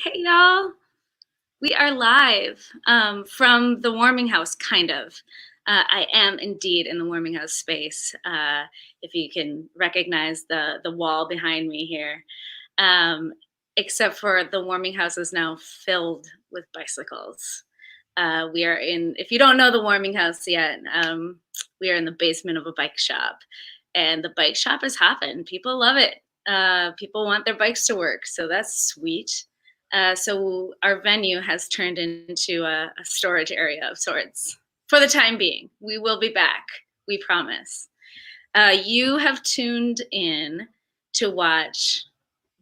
Hey y'all, we are live from the warming house, kind of. I am indeed in the warming house space. If you can recognize the wall behind me here, um, except for the warming house is now filled with bicycles. We are in. If you don't know the warming house yet, we are in the basement of a bike shop, and the bike shop is hopping. People love it. People want their bikes to work, so that's sweet. So our venue has turned into a storage area of sorts for the time being. We will be back, we promise. You have tuned in to watch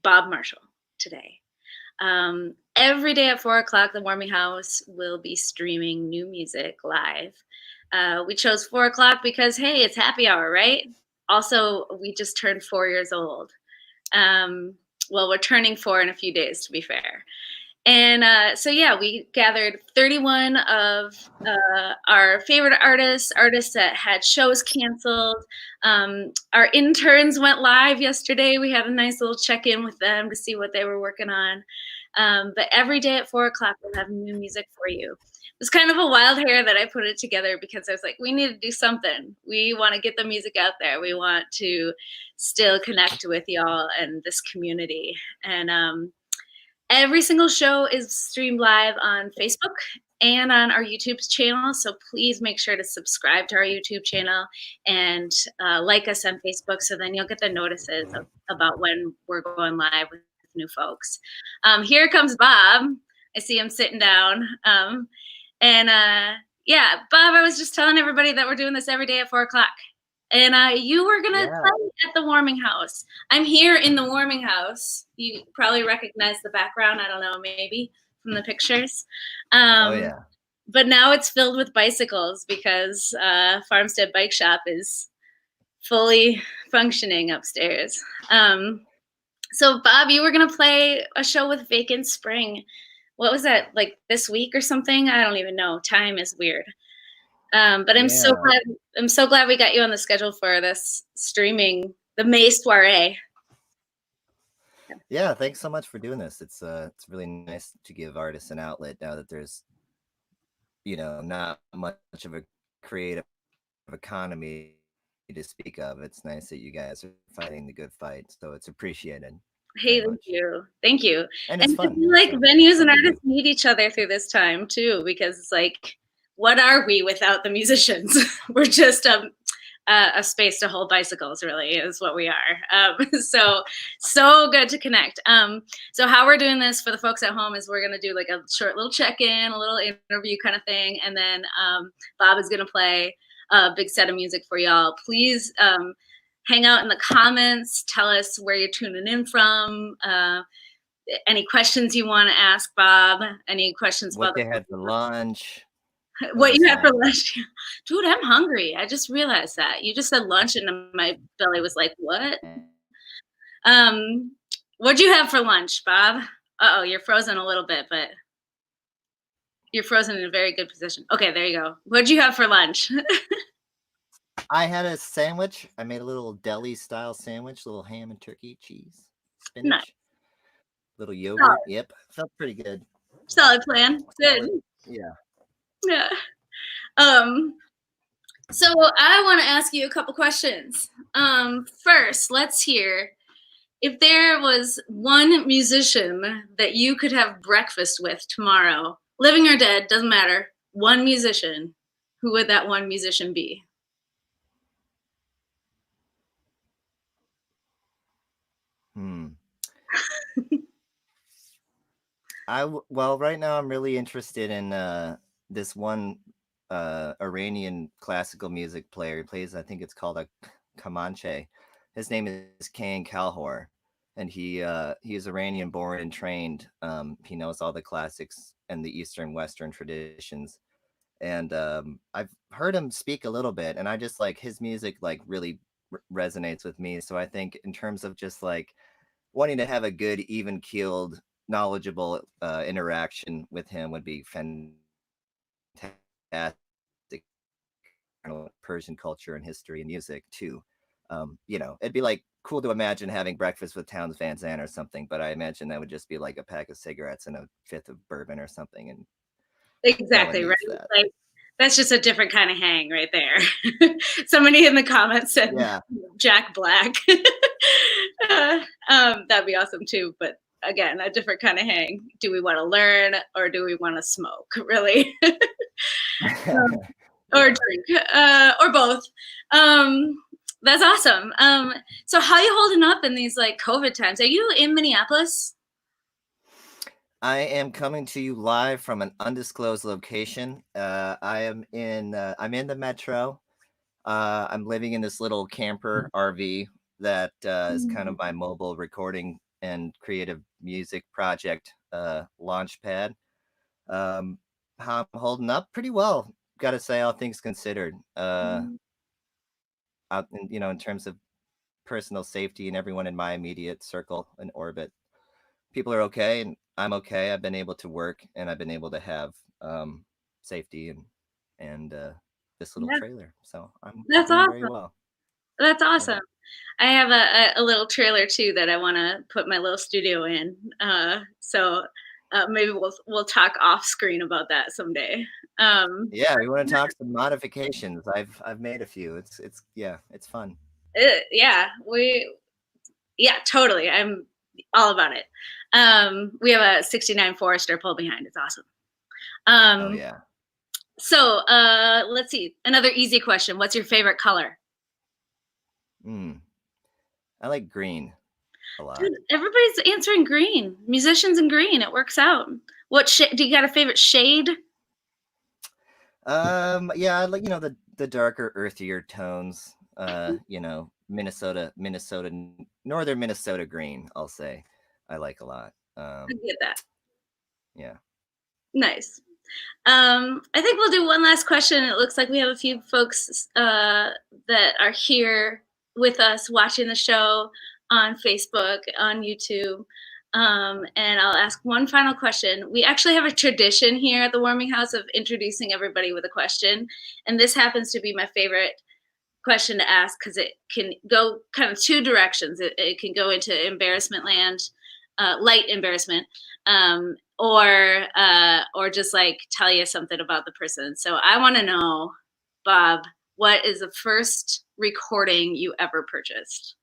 Bob Marshall today. Every day at 4 o'clock, the Warming House will be streaming new music live. We chose 4 o'clock because, hey, it's happy hour, right? Also, we just turned 4 years old. Well, we're turning 4 in a few days, to be fair. And so, yeah, we gathered 31 of our favorite artists that had shows canceled. Our interns went live yesterday. We had a nice little check-in with them to see what they were working on. But every day at 4 o'clock, we'll have new music for you. It was kind of a wild hair that I put it together because I was like, we need to do something. We want to get the music out there. We want to still connect with y'all and this community. And every single show is streamed live on Facebook and on our YouTube channel. So please make sure to subscribe to our YouTube channel and like us on Facebook, so then you'll get the notices about when we're going live with new folks. Here comes Bob. I see him sitting down. Yeah, Bob, I was just telling everybody that we're doing this every day at 4 o'clock. And you were going to play at the warming house. I'm here in the warming house. You probably recognize the background. I don't know, maybe from the pictures. Oh yeah. But now it's filled with bicycles because Farmstead Bike Shop is fully functioning upstairs. So, Bob, you were going to play a show with Vacant Spring. What was that, like this week or something? I don't even know. Time is weird. But I'm so glad we got you on the schedule for this streaming, the May Soiree. Yeah, thanks so much for doing this. It's really nice to give artists an outlet now that there's not much of a creative economy to speak of. It's nice that you guys are fighting the good fight, so it's appreciated very Hey, much. thank you. And And it's I fun. feel like So venues and fun to do. artists need each other through this time too, because it's like, what are we without the musicians? We're just a space to hold bicycles, really, is what we are. So good to connect. So how we're doing this for the folks at home is we're going to do like a short little check-in, a little interview kind of thing, and then Bob is going to play a big set of music for y'all. Please hang out in the comments, tell us where you're tuning in from, any questions you want to ask Bob, any questions What about they had for lunch. what you had for lunch. Dude, I'm hungry. I just realized that. You just said lunch and my belly was like, what? What'd you have for lunch, Bob? Uh-oh, you're frozen a little bit, but you're frozen in a very good position. Okay, there you go. What'd you have for lunch? I had a sandwich. I made a little deli style sandwich, little ham and turkey, cheese, spinach, Nice. little yogurt. Yep, felt pretty good. Solid plan. Good. Yeah. Yeah. So I want to ask you a couple questions. First, let's hear if there was one musician that you could have breakfast with tomorrow, living or dead, doesn't matter. One musician, who would that one musician be? Well, right now I'm really interested in this one Iranian classical music player. He plays, I think it's called a Kamanche. His name is Kane Kalhor, and he is Iranian born and trained. He knows all the classics and the Eastern Western traditions. And I've heard him speak a little bit, and I just like his music like really resonates with me. So I think in terms of just like wanting to have a good, even keeled, knowledgeable interaction with him would be fantastic. Persian culture and history and music too. It'd be like cool to imagine having breakfast with Towns Van Zandt or something, but I imagine that would just be like a pack of cigarettes and a fifth of bourbon or something, and no one Exactly, right? needs that. Like, that's just a different kind of hang right there. Somebody in the comments said Yeah. Jack Black. That'd be awesome too. But again, a different kind of hang. Do we want to learn or do we want to smoke? Really, or Yeah. drink, or both. Um, that's awesome. So how you holding up in these like COVID times? Are you in Minneapolis? I am coming to you live from an undisclosed location. I'm in the metro. I'm living in this little camper RV that is kind of Mm. my mobile recording and creative music project launch pad. Um, how I'm holding up pretty well, gotta say, all things considered. Out in, in terms of personal safety and everyone in my immediate circle and orbit, people are okay, and I'm okay. I've been able to work, and I've been able to have safety and this little Yeah, trailer, so I'm that's doing very awesome. well. That's Yeah. awesome. I have a little trailer too that I want to put my little studio in. So maybe we'll talk off screen about that someday. Um, Yeah, we want to talk some modifications. I've made a few. It's yeah, it's fun. yeah, yeah, totally. I'm all about it. We have a '69 Forester pull behind. It's awesome. Oh Um, yeah. so let's see. Another easy question. What's your favorite color? Mm, I like green a lot. Dude, everybody's answering green. Musicians in green. It works out. What do you got a favorite shade? Yeah, I like the darker, earthier tones. Northern Minnesota green. I'll say, I like a lot. I get that. Yeah. Nice. I think we'll do one last question. It looks like we have a few folks that are here with us watching the show on Facebook, on YouTube. And I'll ask one final question. We actually have a tradition here at the Warming House of introducing everybody with a question. And this happens to be my favorite question to ask because it can go kind of two directions. It can go into embarrassment land, light embarrassment, or just like tell you something about the person. So I want to know, Bob, what is the first recording you ever purchased?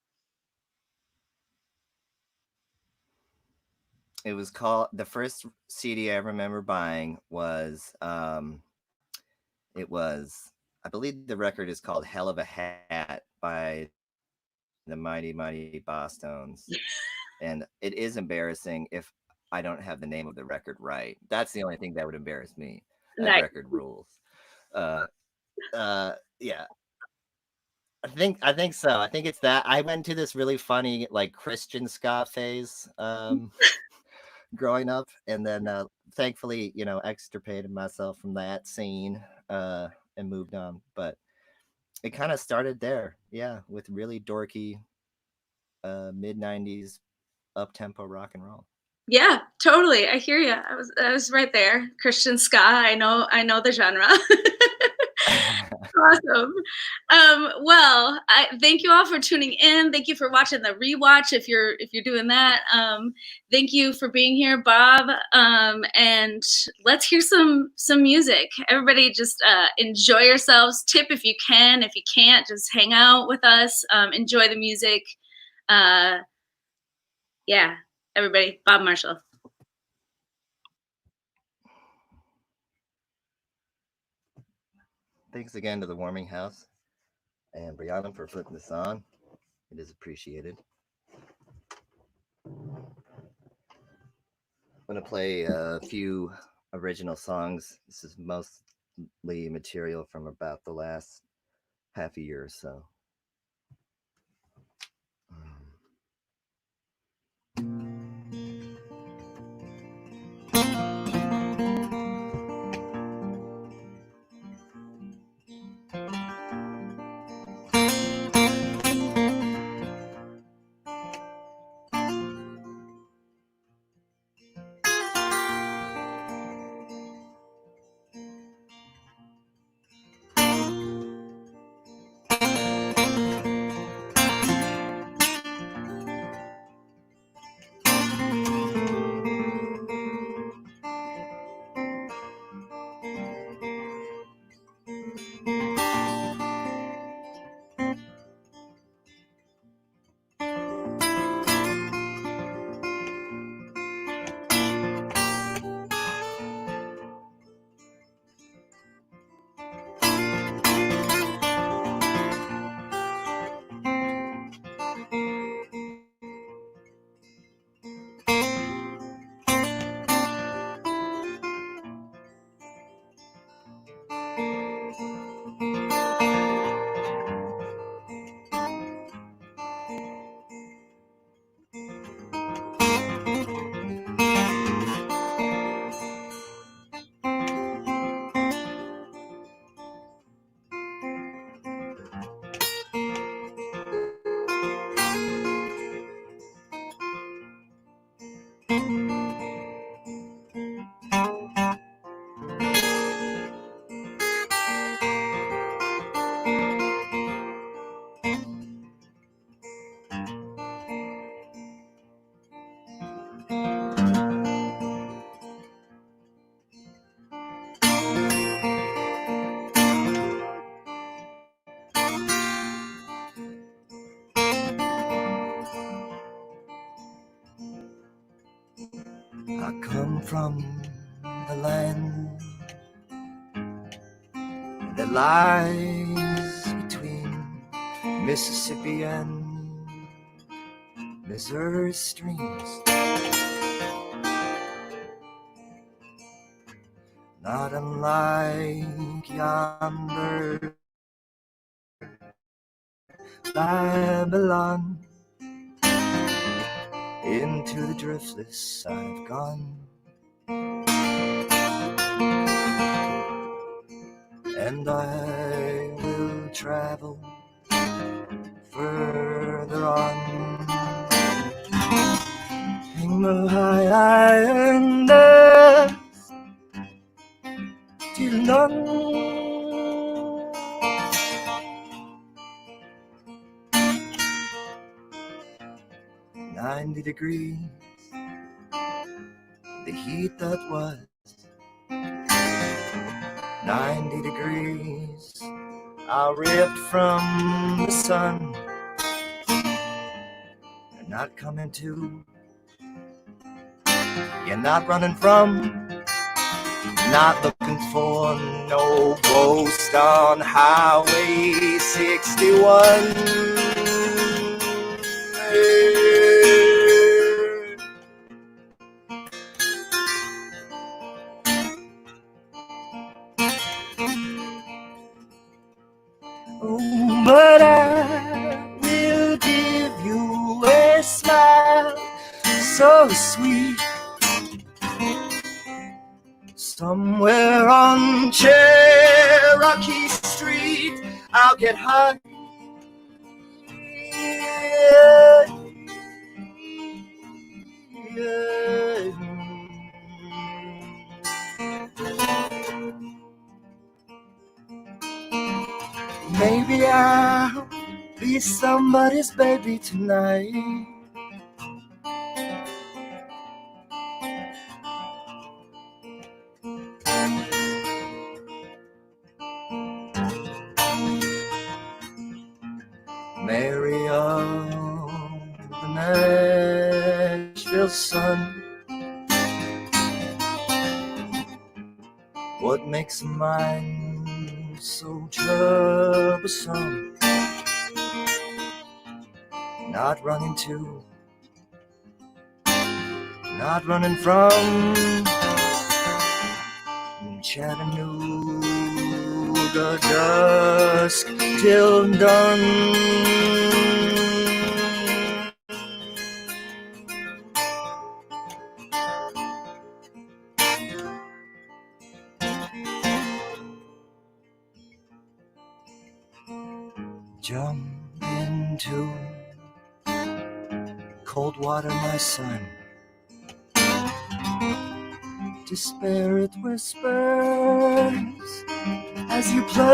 It was called the first CD I remember buying was it was I believe the record is called Hell of a Hat by the Mighty Mighty Boss Tones. And it is embarrassing if I don't have the name of the record right. That's the only thing that would embarrass me. That Nice. record rules. Uh yeah. I think so. I think it's that. I went to this really funny like Christian ska phase growing up, and then thankfully, extricated myself from that scene and moved on. But it kind of started there, yeah, with really dorky mid '90s up tempo rock and roll. Yeah, totally. I hear you. I was right there. Christian ska. I know the genre. Awesome. Well, I thank you all for tuning in. Thank you for watching the rewatch if you're doing that. Thank you for being here, Bob. And let's hear some music. Everybody, just enjoy yourselves. Tip if you can. If you can't, just hang out with us. Enjoy the music. Uh, yeah, everybody. Bob Marshall. Thanks again to the Warming House and Brianna for putting this on. It is appreciated. I'm going to play a few original songs. This is mostly material from about the last half a year or so. I come from the land that lies between Mississippi and Missouri streams. Not unlike yonder Babylon, into the driftless I've gone, and I will travel further on. In the high islanders till none 90 degrees, the heat that was 90 degrees. I ripped from the sun, you're not coming to, you're not running from, not looking for no ghost on Highway 61. Oh, but I will give you a smile so sweet, somewhere on Cherokee Street. I'll get high. Maybe I'll be somebody's baby tonight. Mary of the Nashville sun, what makes a mind so troublesome? Not running to, not running from Chattanooga dusk till dawn. Jump into cold water, my son. Despair it whispers as you plunge.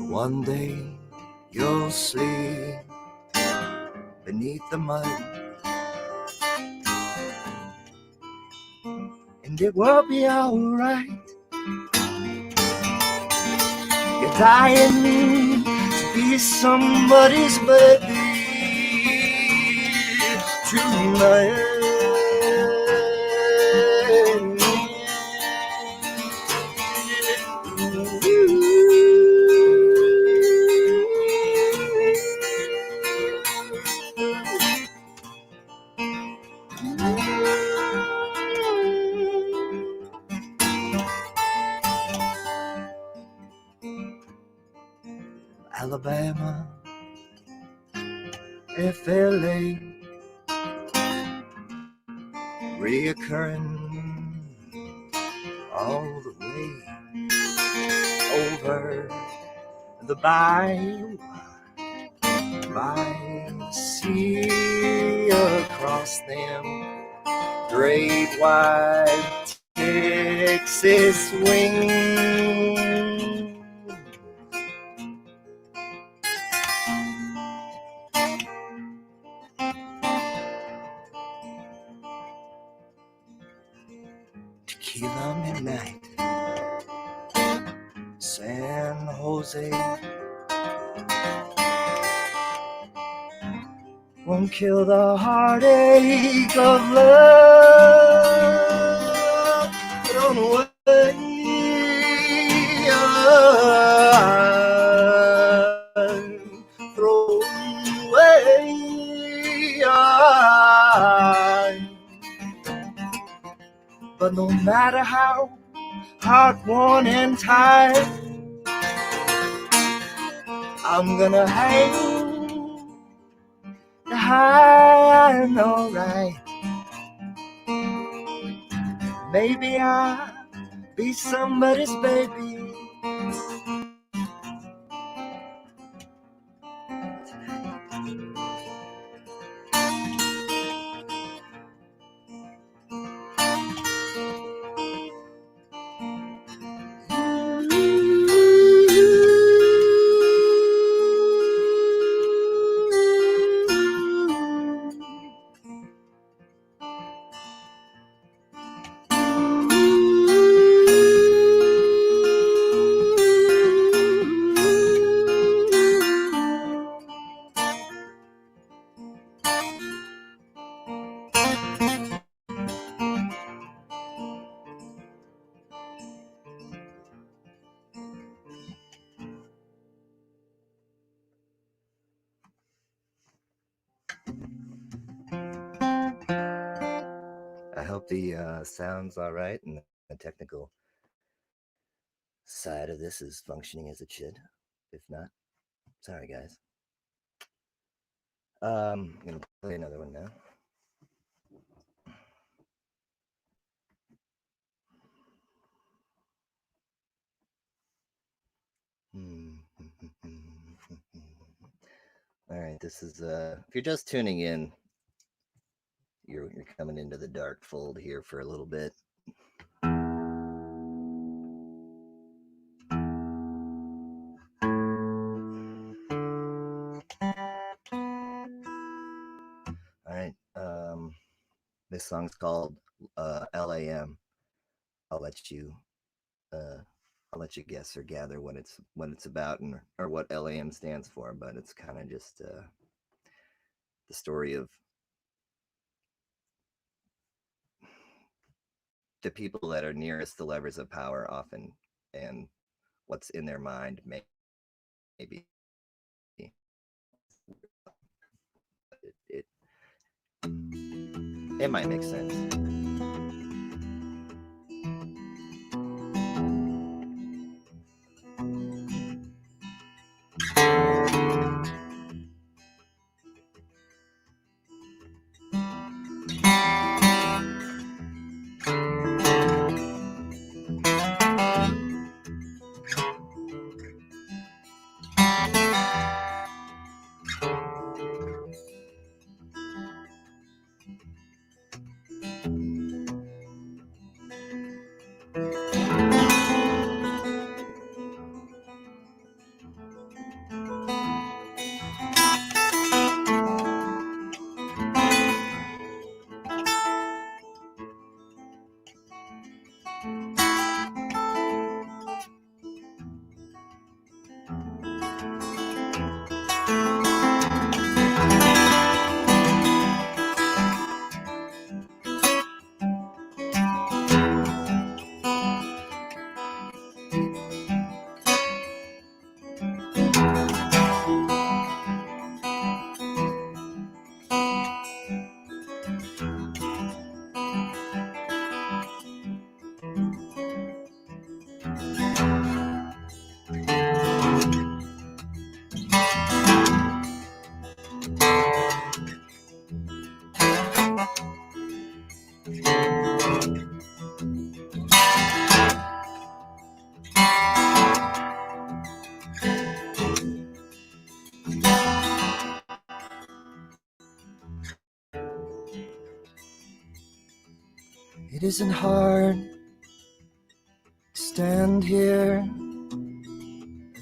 One day you'll sleep beneath the mud, and it will be alright. You're dying to be somebody's baby tonight. Alabama, FLA, reoccurring all the way over the bayou, by the sea, across them great white Texas wings. Tequila midnight, San Jose, won't kill the heartache of love. Thrown away, thrown away. But no matter how hard won and tired, I'm gonna hang high and alright. Maybe I'll be somebody's baby. I hope the sound's all right and the technical side of this is functioning as it should. If not, sorry guys. I'm gonna play another one now. All right, this is if you're just tuning in, you're coming into the dark fold here for a little bit. All right, this song's called LAM. I'll let you uh, I'll let you guess or gather what it's about and or what LAM stands for, but it's kind of just the story of the people that are nearest the levers of power often, and what's in their mind maybe it it might make sense. It isn't hard to stand here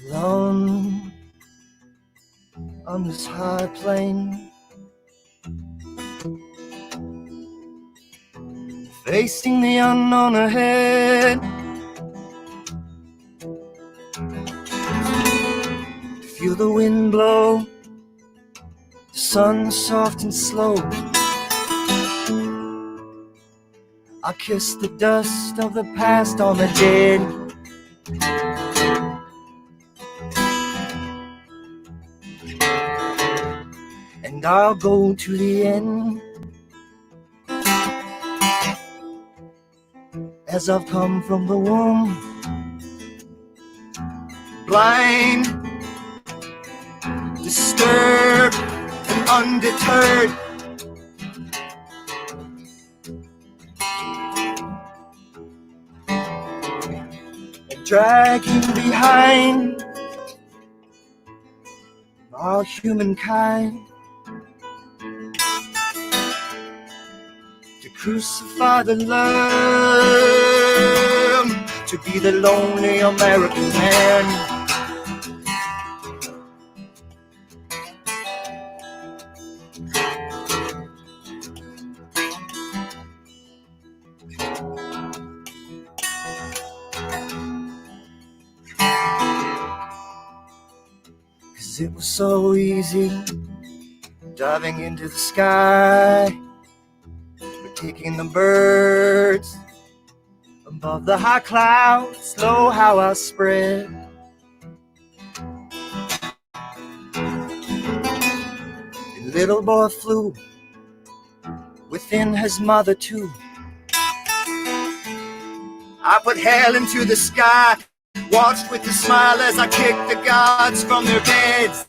alone on this high plane, facing the unknown ahead. Feel the wind blow, the sun soft and slow. I kiss the dust of the past on the dead. And I'll go to the end as I've come from the womb, blind, disturbed, and undeterred. And dragging behind all humankind to crucify the Lamb, to be the lonely American man. 'Cause it was so easy diving into the sky, but taking the birds above the high clouds. Lo, how I spread. The little boy flew within his mother too. I put hell into the sky, watched with a smile as I kicked the gods from their beds.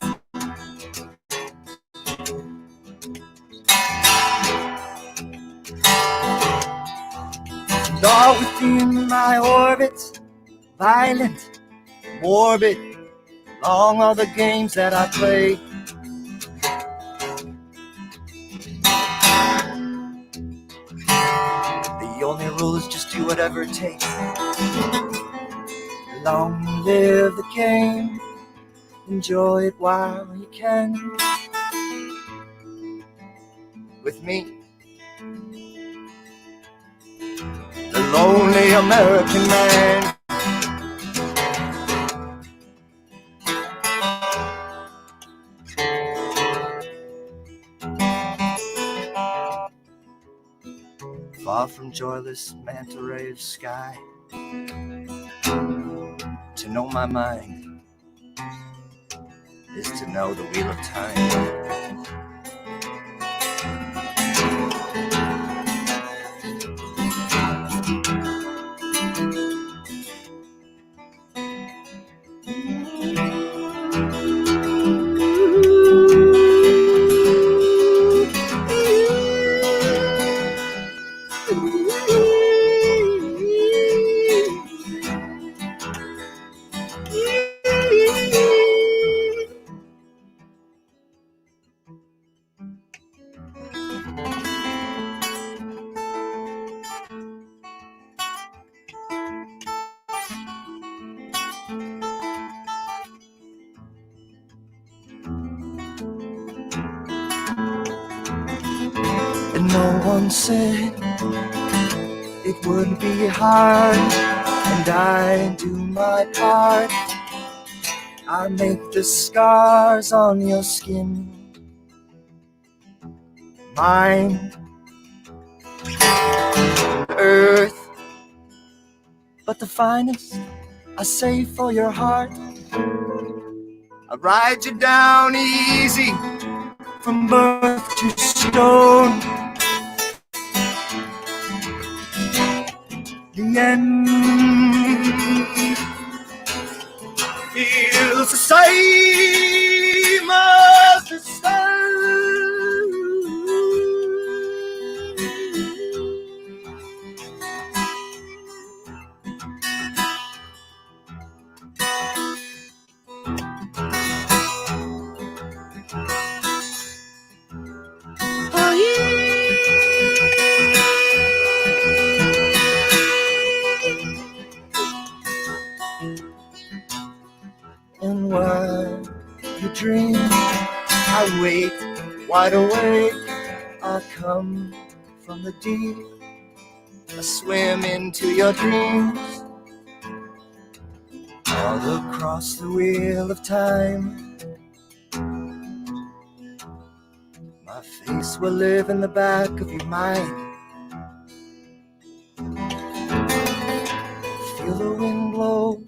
And all within my orbit, violent, morbid, long are the games that I play. The only rule is just do whatever it takes. Long live the game, enjoy it while you can. With me, the lonely American man. Far from joyless manta ray of sky, to know my mind is to know the wheel of time. And no one said it would be hard, and I do my part. I make the scars on your skin mine. Earth, but the finest I save for your heart. I ride you down easy from birth to stone. The end feels the same as the start. dream. I wait, wide awake. I come from the deep. I swim into your dreams. All across the wheel of time. My face will live in the back of your mind. Feel the wind blow.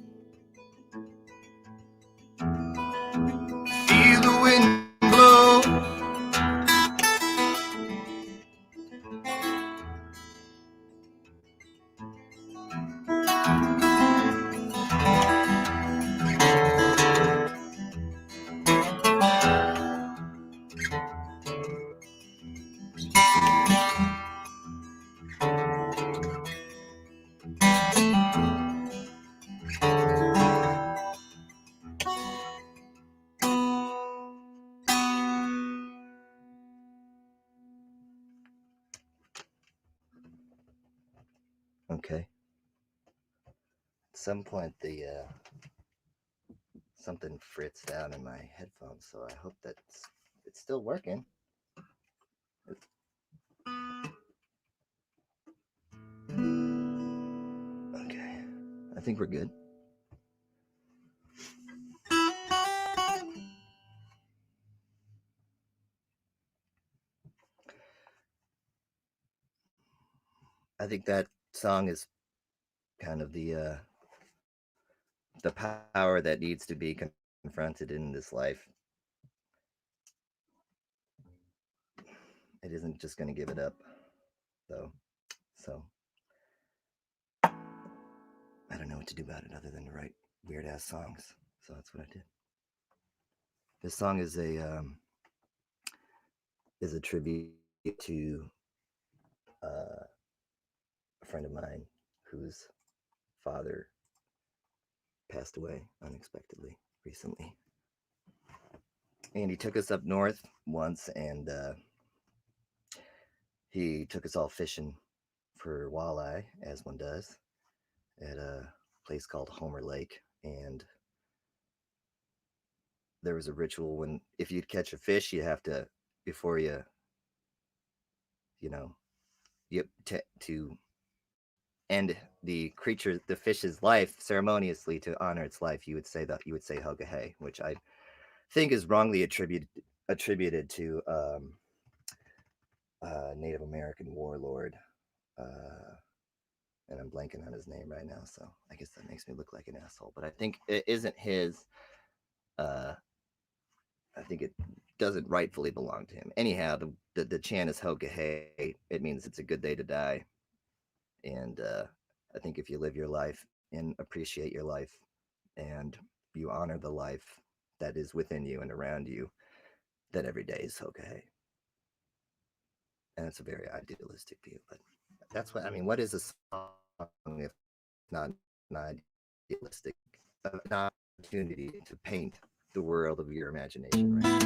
Feel the wind blow. Okay. At some point, the something fritzed out in my headphones, so I hope that it's still working. Okay, I think we're good. I think that song is kind of the power that needs to be confronted in this life. It isn't just going to give it up, though. So I don't know what to do about it other than to write weird ass songs. So that's what I did. This song is a tribute to uh, a friend of mine whose father passed away unexpectedly recently. And he took us up north once, and he took us all fishing for walleye, as one does, at a place called Homer Lake. And there was a ritual when, if you'd catch a fish, you have to, before you know, to end the creature, the fish's life ceremoniously to honor its life, you would say hug a hey, which I think is wrongly attributed to Native American warlord, and I'm blanking on his name right now, so I guess that makes me look like an asshole. But I think it isn't his. Uh, I think it doesn't rightfully belong to him. Anyhow, the chant is Hoga Hey. It means it's a good day to die, and I think if you live your life and appreciate your life, and you honor the life that is within you and around you, then every day is Hoga Hey. And it's a very idealistic view, but that's what I mean. What is a song if not an idealistic, an opportunity to paint the world of your imagination, right?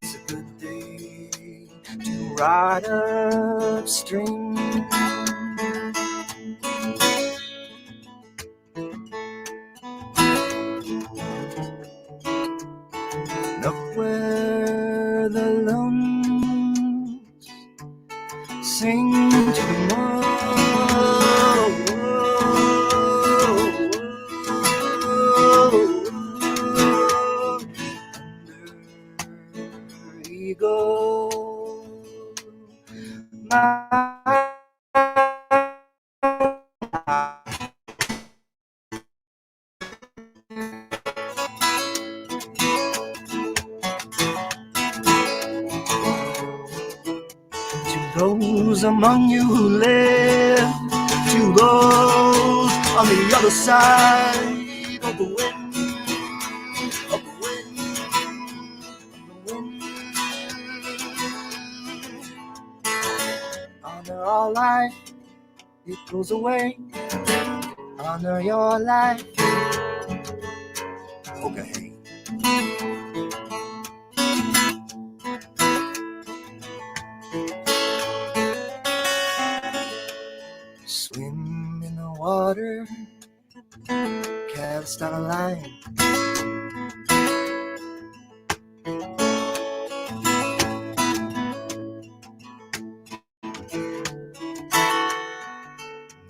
It's a good day to ride upstream. Look where the loons sing to the moon. Under eagle, my those among you who live, to those on the other side of the wind, of the wind, of the wind. Honor our life, it goes away. Honor your life. Okay. Swim in the water, cast on a line.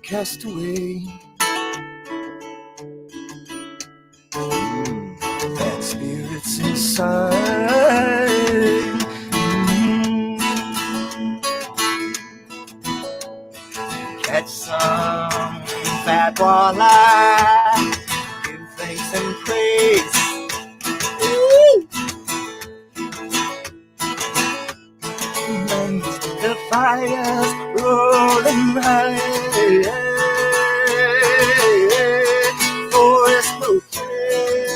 Cast away that spirit's inside. Catch some fat walleye, give thanks and praise. The fires rolling high, forest bouquets.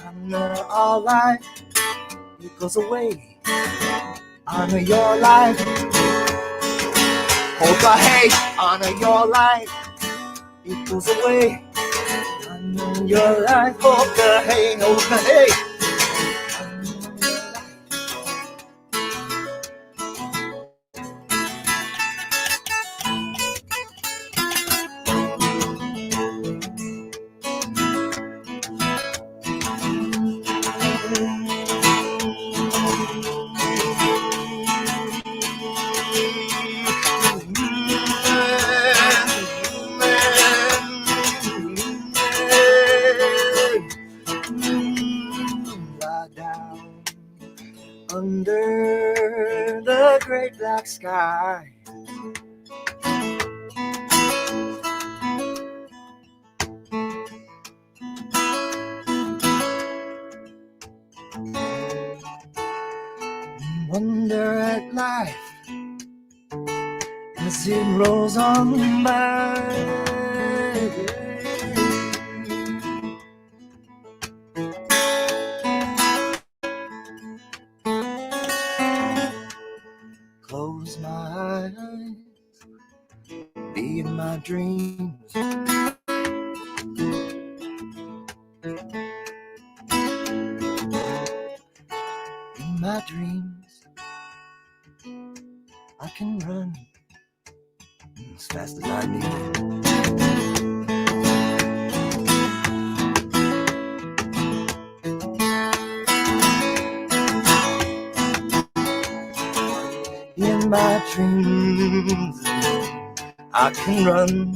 Honor our life, it goes away. Honor your life. Hoka hey, honor your life, it goes away. Honor your life, hoka hey, hoka hey. Under the great black sky, wonder at life as it rolls on by. Close my eyes, be in my dreams. In my dreams, I can run as fast as I need. In my dreams, I can run.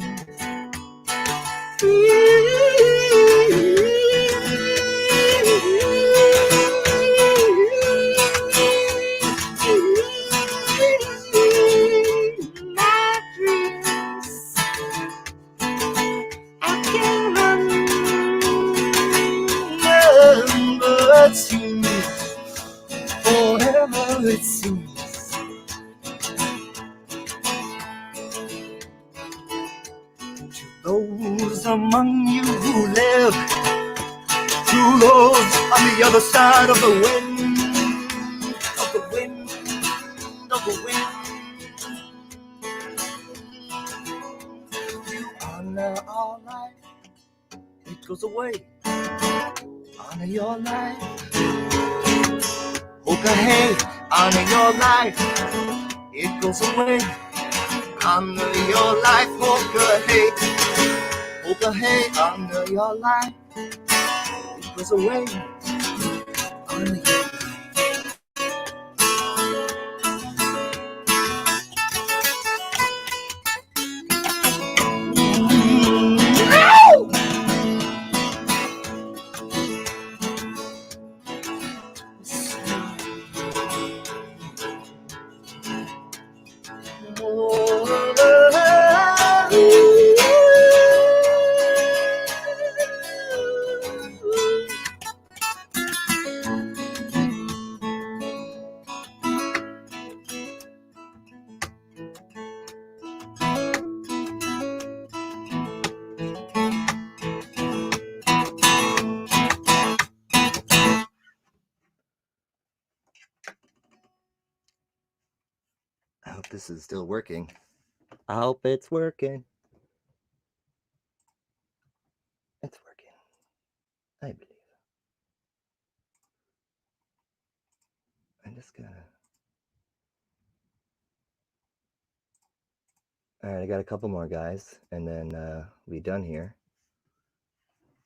My dreams, I can run. But it seems, forever it seems. Those among you who live, to those on the other side of the wind, of the wind, of the wind. You honor our life, it goes away. Honor your life. Hoka hey, honor your life, it goes away. Honor your life, hoka hey. Hoka hey, honor your life, it goes away. Honor your life. hope this is still working. I hope it's working. It's working. I believe. I'm just gonna. All right, I got a couple more guys, and then we done here.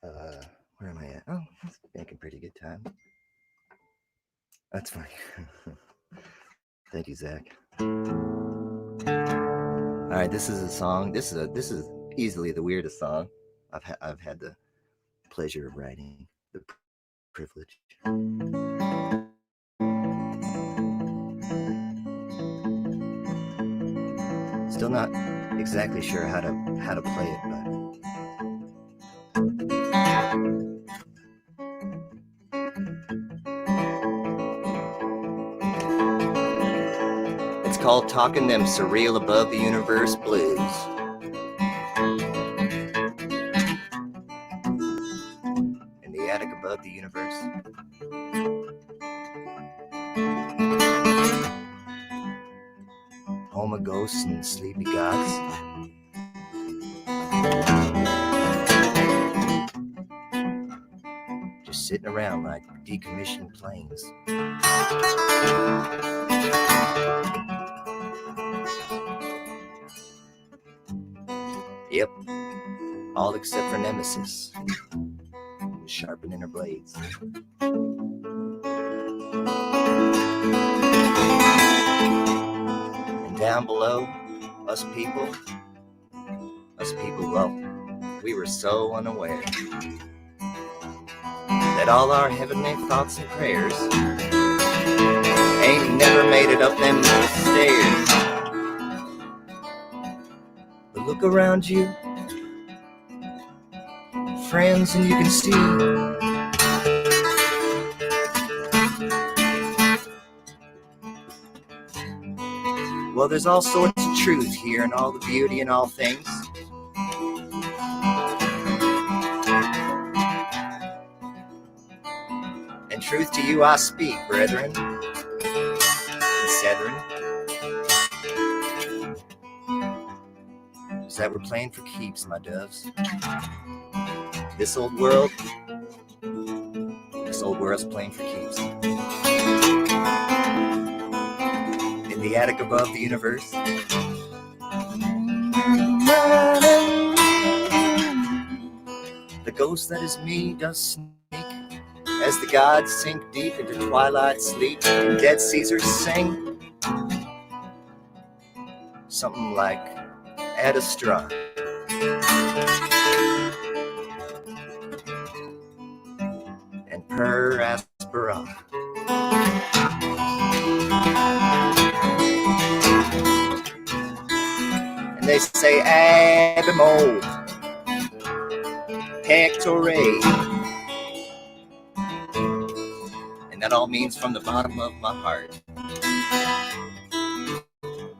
Where am I at? Oh, that's making pretty good time. That's funny. Thank you, Zach. All right, this is a song. This is easily the weirdest song I've had the pleasure of writing, the privilege. Still not exactly sure how to play it, but it's called "Talking Them Surreal Above the Universe Blues." In the attic above the universe. Home of ghosts and sleepy gods. Just sitting around like decommissioned planes. Yep, all except for Nemesis, sharpening her blades. And down below, us people, well, we were so unaware that all our heavenly thoughts and prayers ain't never made it up them stairs. But look around you, friends, and you can see well, there's all sorts of truth here and all the beauty in all things. And truth to you I speak, brethren and Sethern, is that we're playing for keeps, my doves. This old world's playing for keeps. In the attic above the universe, the ghost that is me does sneak as the gods sink deep into twilight sleep, and dead Caesars sing something like "Add a straw." And per aspera. And they say abimole, pectorate. And that all means from the bottom of my heart.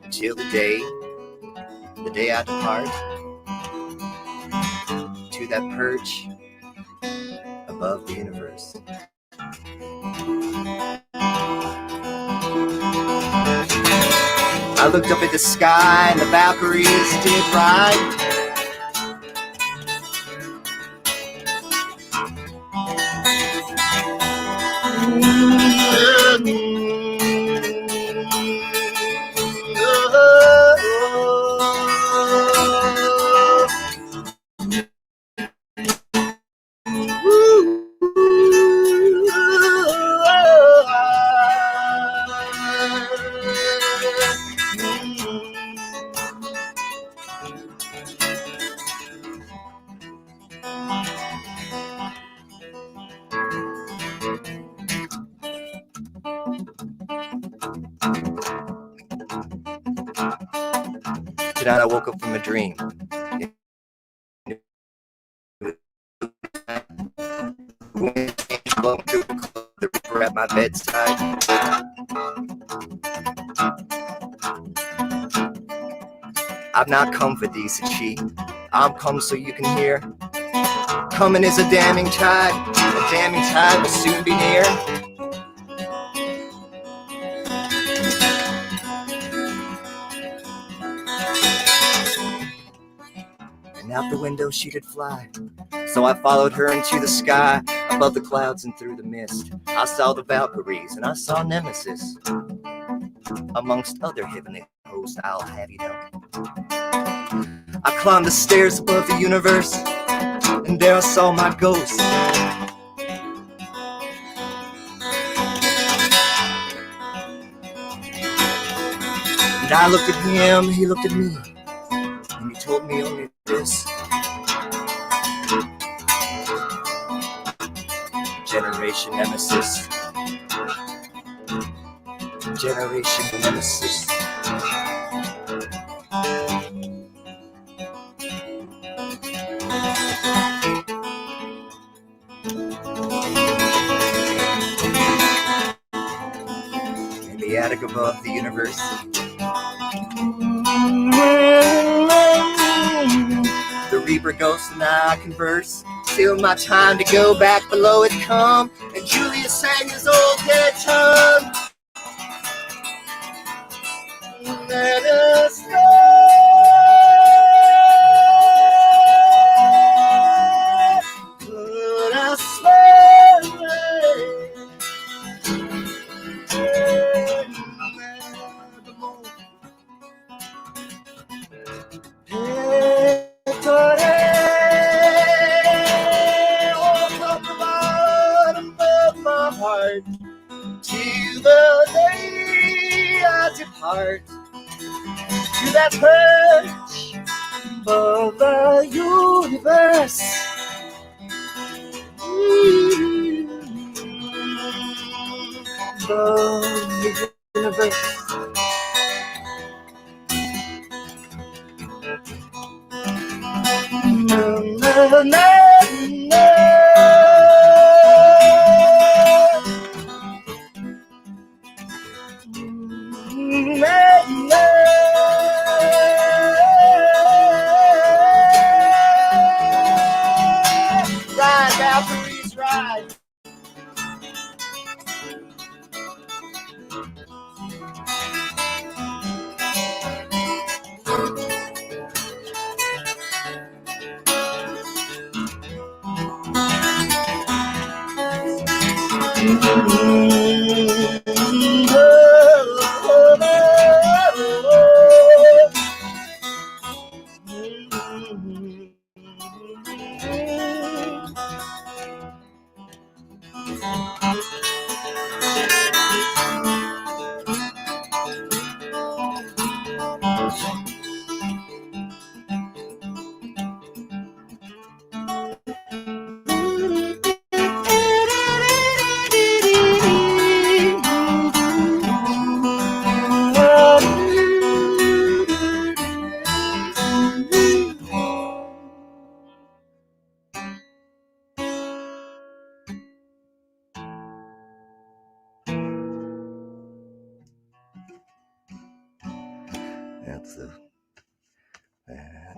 Until the day I depart to that perch above the universe. I looked up at the sky and the Valkyries did ride. Tonight I woke up from a dream. The reaper at my bedside. I've not come for decency. I'm come so you can hear. Coming is a damning tide. A damning tide will soon be near. out the window she did fly. So I followed her into the sky, above the clouds and through the mist. I saw the Valkyries and I saw Nemesis, amongst other heavenly hosts, I'll have you know. I climbed the stairs above the universe, and there I saw my ghost. And I looked at him, he looked at me, and he told me only this: Generation Nemesis. Generation Nemesis. In the attic above the universe, the Reaper ghost and I converse. Till my time to go back below had come, and Julius sang his old dead tongue. Let us go. Put us heart till the day I depart to that perch above the universe. The universe. Na, na, na, na. Ride, Valkyries, ride.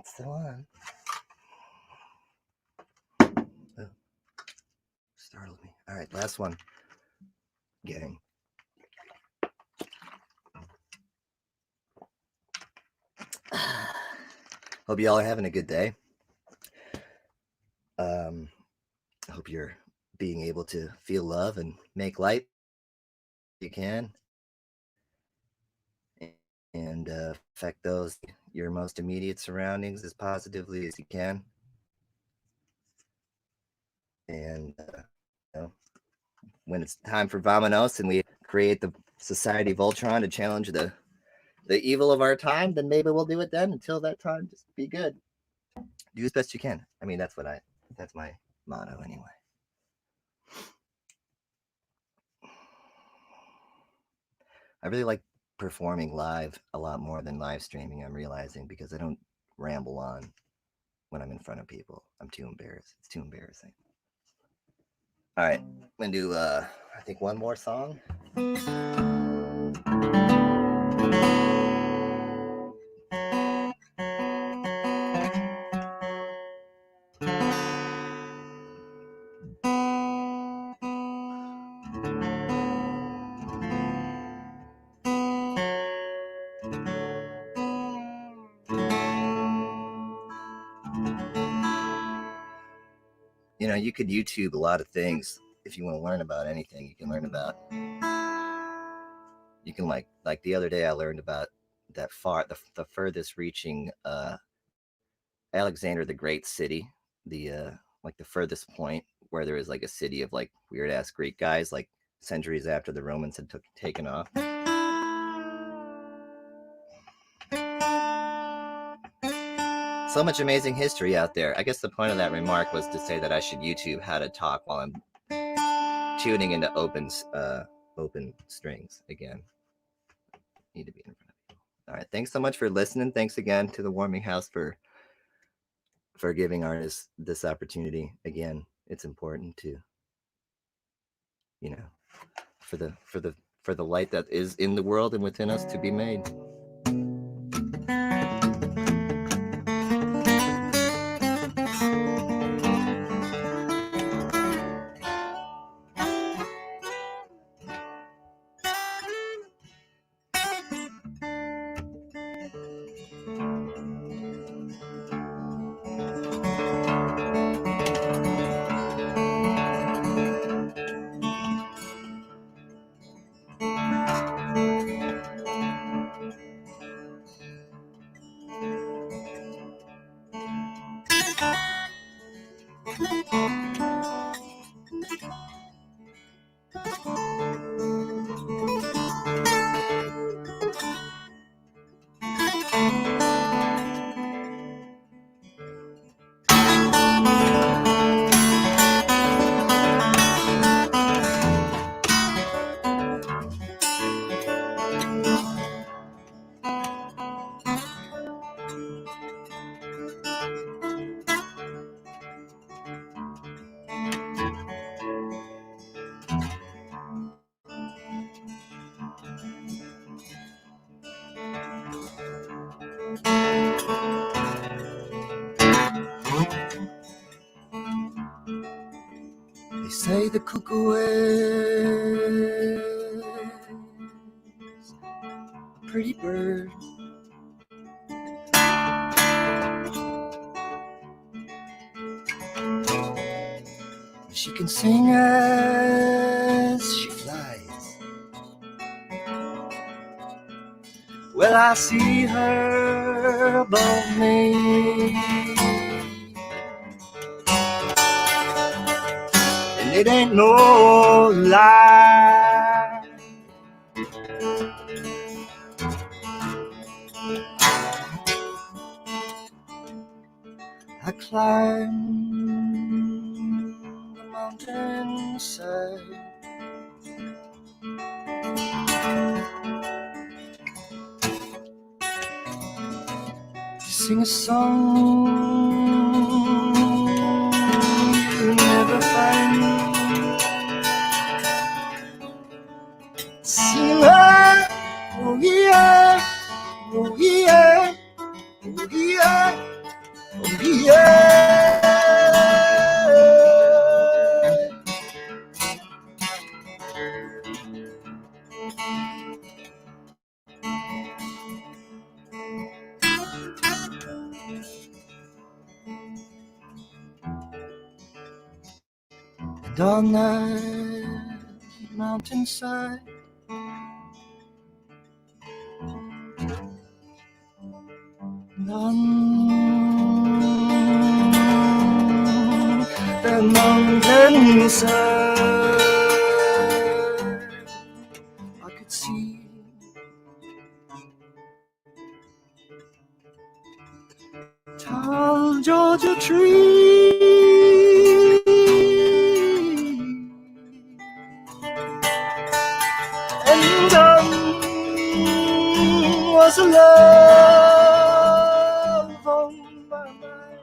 That's the one. Oh, startled me. All right, last one. Gang. Hope y'all are having a good day. I hope you're being able to feel love and make light if you can, and affect those your most immediate surroundings as positively as you can. And you know, when it's time for Vamonos and we create the Society of Ultron to challenge the evil of our time, then maybe we'll do it then. Until that time, just be good. Do as best you can. I mean, that's my motto anyway. I really like performing live a lot more than live streaming, I'm realizing, because I don't ramble on when I'm in front of people. I'm too embarrassed. It's too embarrassing. All right, I'm gonna do I think one more song. you could YouTube a lot of things if you want to learn about anything. You can learn about, you can like the other day I learned about the furthest reaching Alexander the Great city, the like the furthest point where there was like a city of like weird ass Greek guys like centuries after the Romans had taken off. So much amazing history out there. I guess the point of that remark was to say that I should YouTube how to talk while I'm tuning into open strings again. Need to be in front of people. All right, thanks so much for listening. Thanks again to the Warming House for giving artists this opportunity. Again, it's important to, you know, for the light that is in the world and within us to be made. They say the cuckoo is a pretty bird. She can sing as she flies. Well, I see her above me, and it ain't no lie. I climb the mountainside, sing a song you'll never find. Sing her, oh yeah, oh yeah, oh yeah, oh yeah. And on that mountainside, and on that mountainside, I could see tall Georgia tree, and gone was a love on my mind.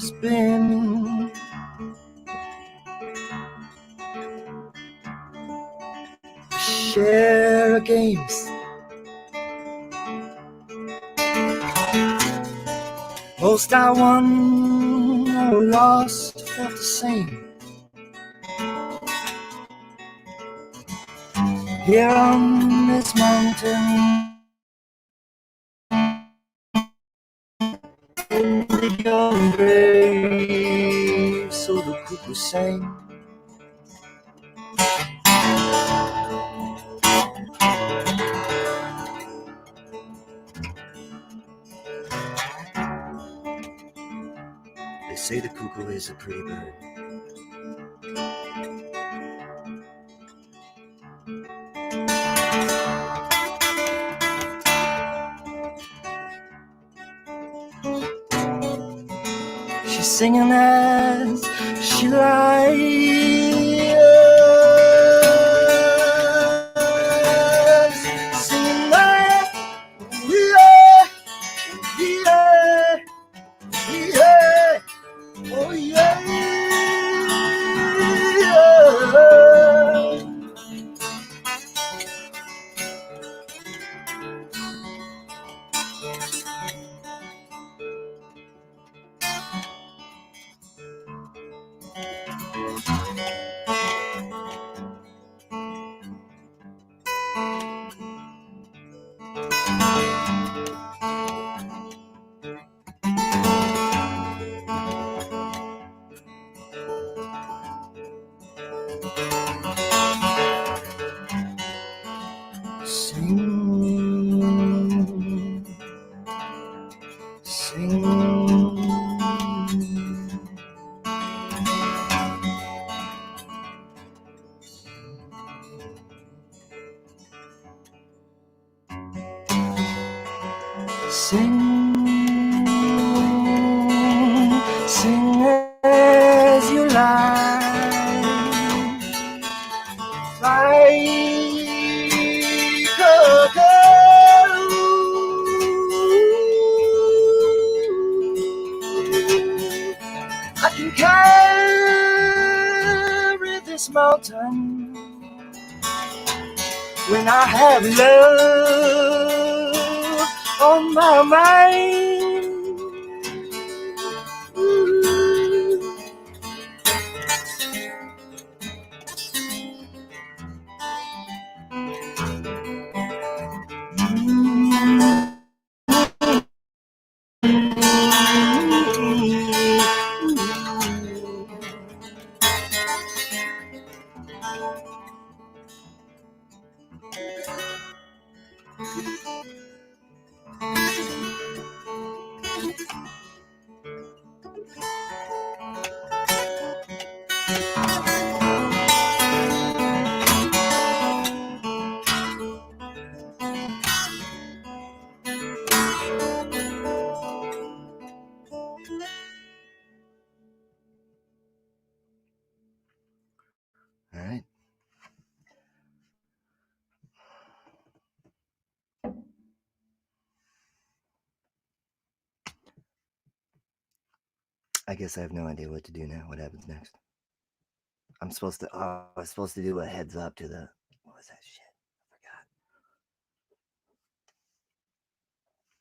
spin. Share games. Most I won or lost felt the same. Here on this mountain, in the young grave, so the cuckoo sang. They say the cuckoo is a pretty bird. She's singing as she lies, singing like, yeah, yeah, yeah, oh yeah. Sing, sing. Sing, sing as you lie, like a girl. I can carry this mountain when I have love on my mind. Ooh. All right. I guess I have no idea what to do now. What happens next? I was supposed to do a heads up to the